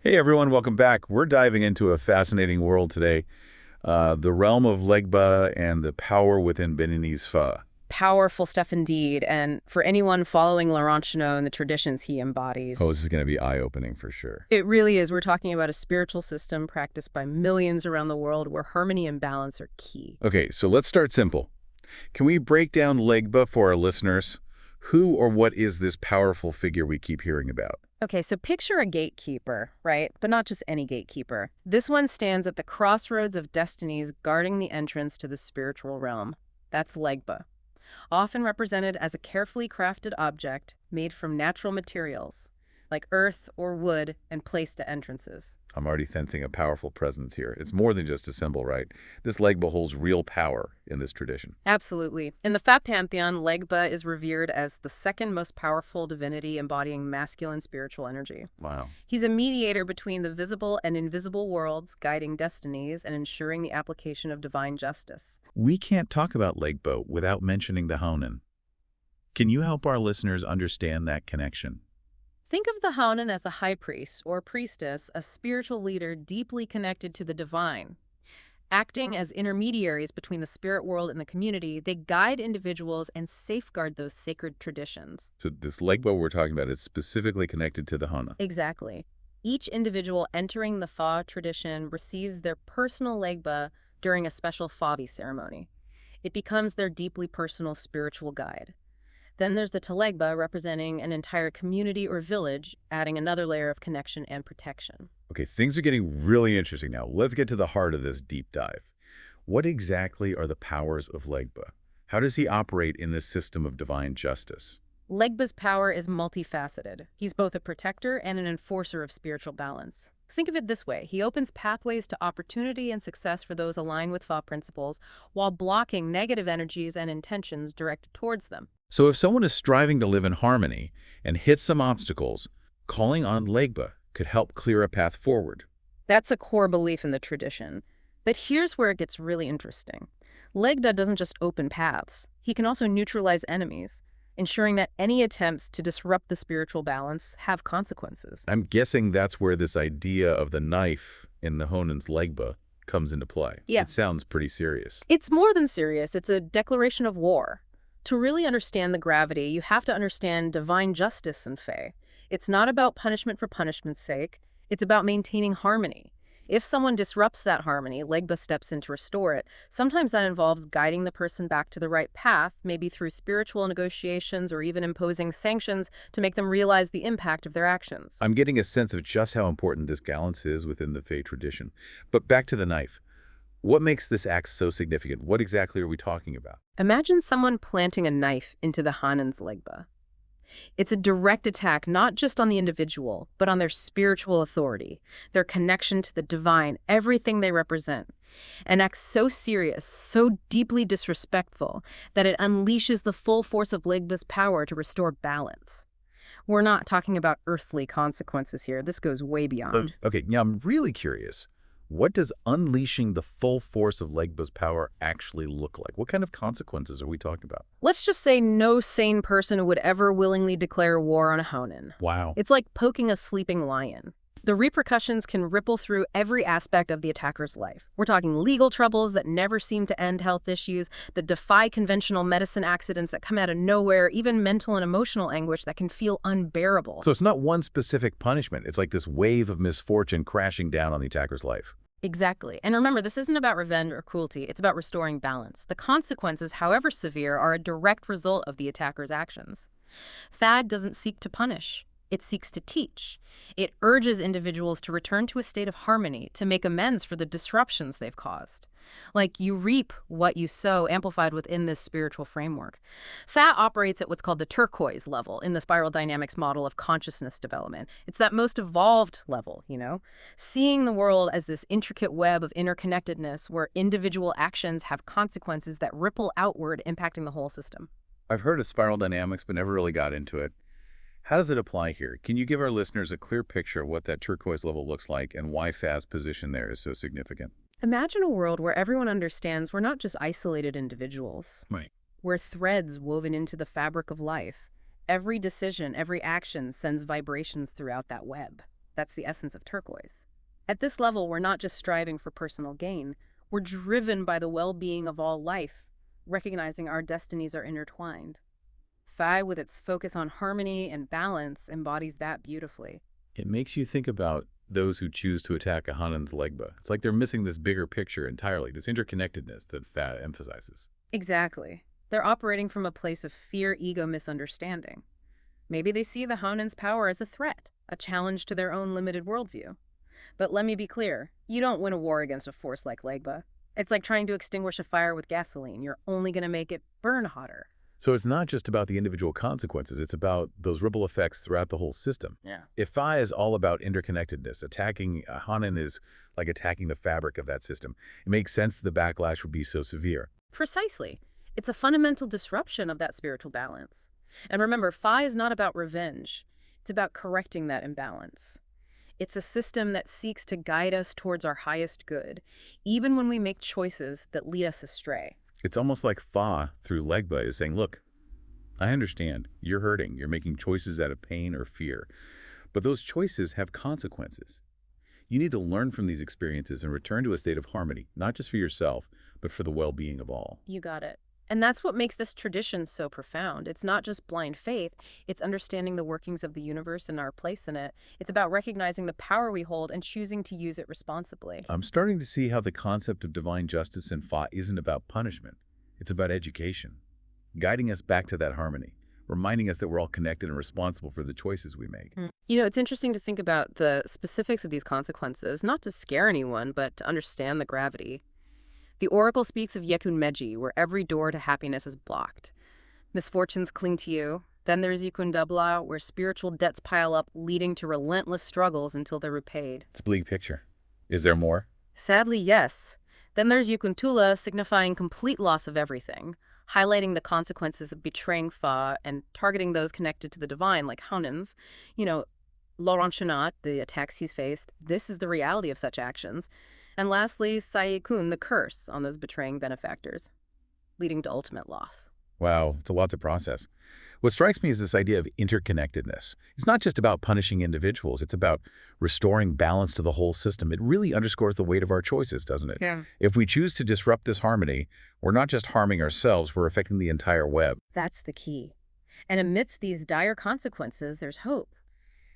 Hey everyone, welcome back. We're diving into a fascinating world today, the realm of Legba and the power within Beninese Fa. Powerful stuff indeed, and for anyone following Laurent Chenot and the traditions he Oh, embodies. this is going to be eye-opening for sure. It really is. We're talking about a spiritual system practiced by millions around the world where harmony and balance are key. Okay, so let's start simple. Can we break down Legba for our listeners? Who or what is this powerful figure we keep hearing about? Okay, so picture a gatekeeper, right? But not just any gatekeeper. This one stands at the crossroads of destinies, guarding the entrance to the spiritual realm. That's Legba, often represented as a carefully crafted object made from natural materials, like earth or wood, and placed at entrances. I'm already sensing a powerful presence here. It's more than just a symbol, right? This Legba holds real power in this tradition. Absolutely. In the Fat Pantheon, Legba is revered as the second most powerful divinity embodying masculine spiritual energy. Wow. He's a mediator between the visible and invisible worlds, guiding destinies and ensuring the application of divine justice. We can't talk about Legba without mentioning the Hounnon. Can you help our listeners understand that connection? Think of the Hounnon as a high priest or priestess, a spiritual leader deeply connected to the divine. Acting as intermediaries between the spirit world and the community, they guide individuals and safeguard those sacred traditions. So this Legba we're talking about is specifically connected to the Hana. Exactly. Each individual entering the Fa tradition receives their personal Legba during a special Favi ceremony. It becomes their deeply personal spiritual guide. Then there's the Telegba, representing an entire community or village, adding another layer of connection and protection. Okay, things are getting really interesting now. Let's get to the heart of this deep dive. What exactly are the powers of Legba? How does he operate in this system of divine justice? Legba's power is multifaceted. He's both a protector and an enforcer of spiritual balance. Think of it this way. He opens pathways to opportunity and success for those aligned with Fa principles, while blocking negative energies and intentions directed towards them. So if someone is striving to live in harmony and hits some obstacles, calling on Legba could help clear a path forward. That's a core belief in the tradition. But here's where it gets really interesting. Legda doesn't just open paths. He can also neutralize enemies, ensuring that any attempts to disrupt the spiritual balance have consequences. I'm guessing that's where this idea of the knife in the Honan's Legba comes into play. Yeah. It sounds pretty serious. It's more than serious. It's a declaration of war. To really understand the gravity, you have to understand divine justice in Fae. It's not about punishment for punishment's sake. It's about maintaining harmony. If someone disrupts that harmony, Legba steps in to restore it. Sometimes that involves guiding the person back to the right path, maybe through spiritual negotiations or even imposing sanctions to make them realize the impact of their actions. I'm getting a sense of just how important this balance is within the Fae tradition. But back to the knife. What makes this act so significant? What exactly are we talking about? Imagine someone planting a knife into the Hanan's Legba. It's a direct attack not just on the individual, but on their spiritual authority, their connection to the divine, everything they represent. An act so serious, so deeply disrespectful, that it unleashes the full force of Legba's power to restore balance. We're not talking about earthly consequences here. This goes way beyond. Okay, now I'm really curious. What does unleashing the full force of Legba's power actually look like? What kind of consequences are we talking about? Let's just say no sane person would ever willingly declare war on a Hounnon. Wow. It's like poking a sleeping lion. The repercussions can ripple through every aspect of the attacker's life. We're talking legal troubles that never seem to end, health issues that defy conventional medicine, accidents that come out of nowhere, even mental and emotional anguish that can feel unbearable. So it's not one specific punishment. It's like this wave of misfortune crashing down on the attacker's life. Exactly. And remember, this isn't about revenge or cruelty. It's about restoring balance. The consequences, however severe, are a direct result of the attacker's actions. Fad doesn't seek to punish. It seeks to teach. It urges individuals to return to a state of harmony, to make amends for the disruptions they've caused. Like, you reap what you sow, amplified within this spiritual framework. Fa operates at what's called the turquoise level in the spiral dynamics model of consciousness development. It's that most evolved level, seeing the world as this intricate web of interconnectedness where individual actions have consequences that ripple outward, impacting the whole system. I've heard of spiral dynamics, but never really got into it. How does it apply here? Can you give our listeners a clear picture of what that turquoise level looks like and why Fa's position there is so significant? Imagine a world where everyone understands we're not just isolated individuals. Right. We're threads woven into the fabric of life. Every decision, every action sends vibrations throughout that web. That's the essence of turquoise. At this level, we're not just striving for personal gain. We're driven by the well-being of all life, recognizing our destinies are intertwined. Fa, with its focus on harmony and balance, embodies that beautifully. It makes you think about those who choose to attack a Hannon's Legba. It's like they're missing this bigger picture entirely, this interconnectedness that Fa emphasizes. Exactly. They're operating from a place of fear, ego, misunderstanding. Maybe they see the Hounnin's power as a threat, a challenge to their own limited worldview. But let me be clear, you don't win a war against a force like Legba. It's like trying to extinguish a fire with gasoline. You're only going to make it burn hotter. So it's not just about the individual consequences, it's about those ripple effects throughout the whole system. Yeah. If Fa is all about interconnectedness, attacking Hounnon is like attacking the fabric of that system. It makes sense that the backlash would be so severe. Precisely. It's a fundamental disruption of that spiritual balance. And remember, Fa is not about revenge. It's about correcting that imbalance. It's a system that seeks to guide us towards our highest good, even when we make choices that lead us astray. It's almost like Fa, through Legba, is saying, look, I understand, you're hurting, you're making choices out of pain or fear, but those choices have consequences. You need to learn from these experiences and return to a state of harmony, not just for yourself, but for the well-being of all. You got it. And that's what makes this tradition so profound. It's not just blind faith, it's understanding the workings of the universe and our place in it. It's about recognizing the power we hold and choosing to use it responsibly. I'm starting to see how the concept of divine justice in Fa isn't about punishment. It's about education, guiding us back to that harmony, reminding us that we're all connected and responsible for the choices we make. You know, it's interesting to think about the specifics of these consequences, not to scare anyone, but to understand the gravity. The oracle speaks of Yekun Meji, where every door to happiness is blocked. Misfortunes cling to you. Then there's Yekun Dubla, where spiritual debts pile up, leading to relentless struggles until they're repaid. It's a bleak picture. Is there more? Sadly, yes. Then there's Yekun Tula, signifying complete loss of everything, highlighting the consequences of betraying Fa and targeting those connected to the divine, like Hounnin's. You know, Laurent Chenat, the attacks he's faced, this is the reality of such actions. And lastly, Sayekun, the curse on those betraying benefactors, leading to ultimate loss. Wow, it's a lot to process. What strikes me is this idea of interconnectedness. It's not just about punishing individuals, it's about restoring balance to the whole system. It really underscores the weight of our choices, doesn't it? Yeah. If we choose to disrupt this harmony, we're not just harming ourselves, we're affecting the entire web. That's the key. And amidst these dire consequences, there's hope.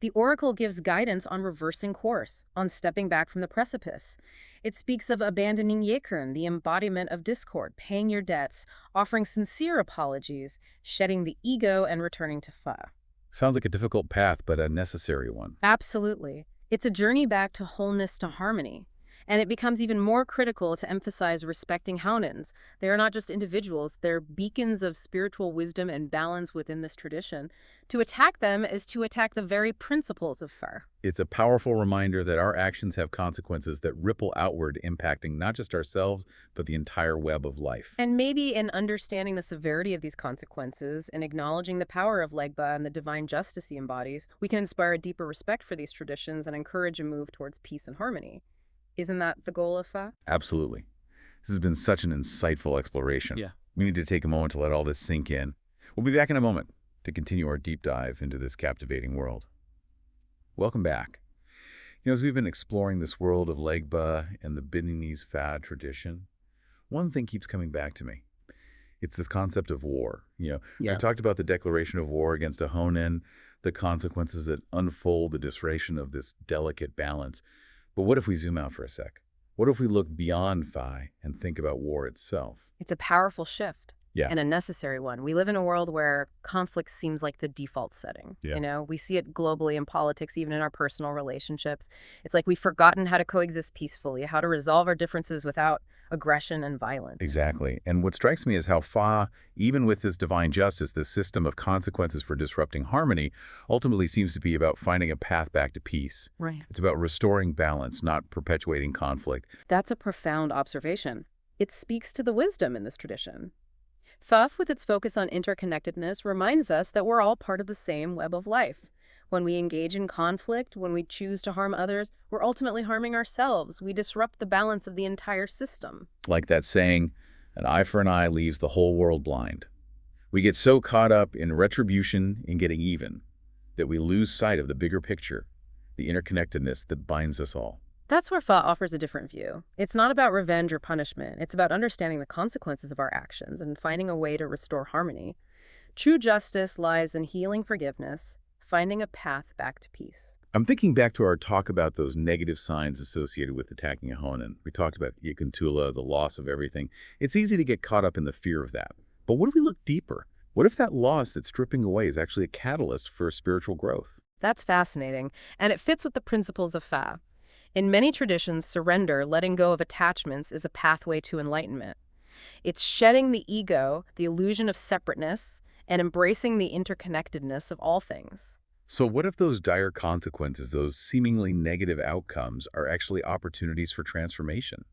The oracle gives guidance on reversing course, on stepping back from the precipice. It speaks of abandoning Yekun, the embodiment of discord, paying your debts, offering sincere apologies, shedding the ego, and returning to Fa. Sounds like a difficult path, but a necessary one. Absolutely. It's a journey back to wholeness, to harmony. And it becomes even more critical to emphasize respecting Hounnans. They are not just individuals, they're beacons of spiritual wisdom and balance within this tradition. To attack them is to attack the very principles of Fa. It's a powerful reminder that our actions have consequences that ripple outward, impacting not just ourselves, but the entire web of life. And maybe in understanding the severity of these consequences and acknowledging the power of Legba and the divine justice he embodies, we can inspire a deeper respect for these traditions and encourage a move towards peace and harmony. Isn't that the goal of Fa? Absolutely. This has been such an insightful exploration. Yeah. We need to take a moment to let all this sink in. We'll be back in a moment to continue our deep dive into this captivating world. Welcome back. As we've been exploring this world of Legba and the Beninese Fa tradition, one thing keeps coming back to me. It's this concept of war. We've talked about the declaration of war against a Hounnon, the consequences that unfold the disruption of this delicate balance. But what if we zoom out for a sec? What if we look beyond Fa and think about war itself? It's a powerful shift. Yeah. And a necessary one. We live in a world where conflict seems like the default setting. Yeah. We see it globally in politics, even in our personal relationships. It's like we've forgotten how to coexist peacefully, how to resolve our differences without aggression and violence. Exactly. And what strikes me is how Fa, even with this divine justice, this system of consequences for disrupting harmony, ultimately seems to be about finding a path back to peace. Right. It's about restoring balance, not perpetuating conflict. That's a profound observation. It speaks to the wisdom in this tradition. Fa, with its focus on interconnectedness, reminds us that we're all part of the same web of life. When we engage in conflict, when we choose to harm others, we're ultimately harming ourselves. We disrupt the balance of the entire system. Like that saying, an eye for an eye leaves the whole world blind. We get so caught up in retribution, in getting even, that we lose sight of the bigger picture, the interconnectedness that binds us all. That's where Fa offers a different view. It's not about revenge or punishment. It's about understanding the consequences of our actions and finding a way to restore harmony. True justice lies in healing forgiveness, finding a path back to peace. I'm thinking back to our talk about those negative signs associated with attacking a Honan. We talked about Ikuntula, the loss of everything. It's easy to get caught up in the fear of that. But what if we look deeper? What if that loss that's stripping away is actually a catalyst for spiritual growth? That's fascinating, and it fits with the principles of Fa. In many traditions, surrender, letting go of attachments, is a pathway to enlightenment. It's shedding the ego, the illusion of separateness, and embracing the interconnectedness of all things. So what if those dire consequences, those seemingly negative outcomes, are actually opportunities for transformation?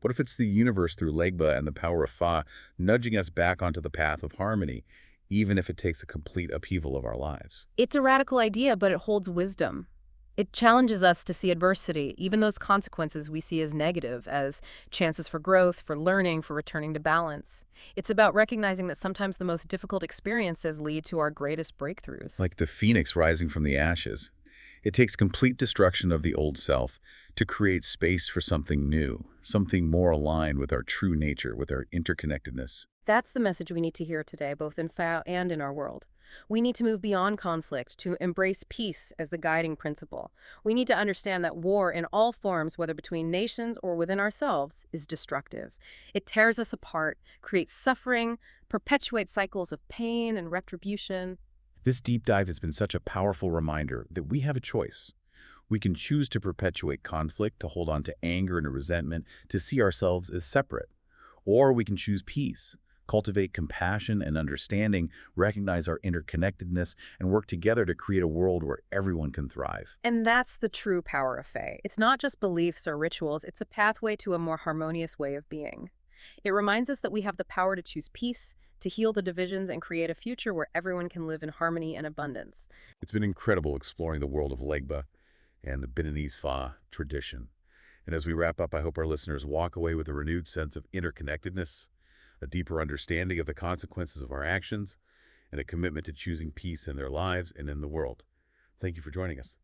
What if it's the universe through Legba and the power of Fa nudging us back onto the path of harmony, even if it takes a complete upheaval of our lives? It's a radical idea, but it holds wisdom. It challenges us to see adversity, even those consequences we see as negative, as chances for growth, for learning, for returning to balance. It's about recognizing that sometimes the most difficult experiences lead to our greatest breakthroughs. Like the phoenix rising from the ashes. It takes complete destruction of the old self to create space for something new, something more aligned with our true nature, with our interconnectedness. That's the message we need to hear today, both in Fa and in our world. We need to move beyond conflict, to embrace peace as the guiding principle. We need to understand that war in all forms, whether between nations or within ourselves, is destructive. It tears us apart, creates suffering, perpetuates cycles of pain and retribution. This deep dive has been such a powerful reminder that we have a choice. We can choose to perpetuate conflict, to hold on to anger and resentment, to see ourselves as separate. Or we can choose peace, cultivate compassion and understanding, recognize our interconnectedness, and work together to create a world where everyone can thrive. And that's the true power of Fae. It's not just beliefs or rituals, it's a pathway to a more harmonious way of being. It reminds us that we have the power to choose peace, to heal the divisions, and create a future where everyone can live in harmony and abundance. It's been incredible exploring the world of Legba and the Beninese Fa tradition. And as we wrap up, I hope our listeners walk away with a renewed sense of interconnectedness, a deeper understanding of the consequences of our actions, and a commitment to choosing peace in their lives and in the world. Thank you for joining us.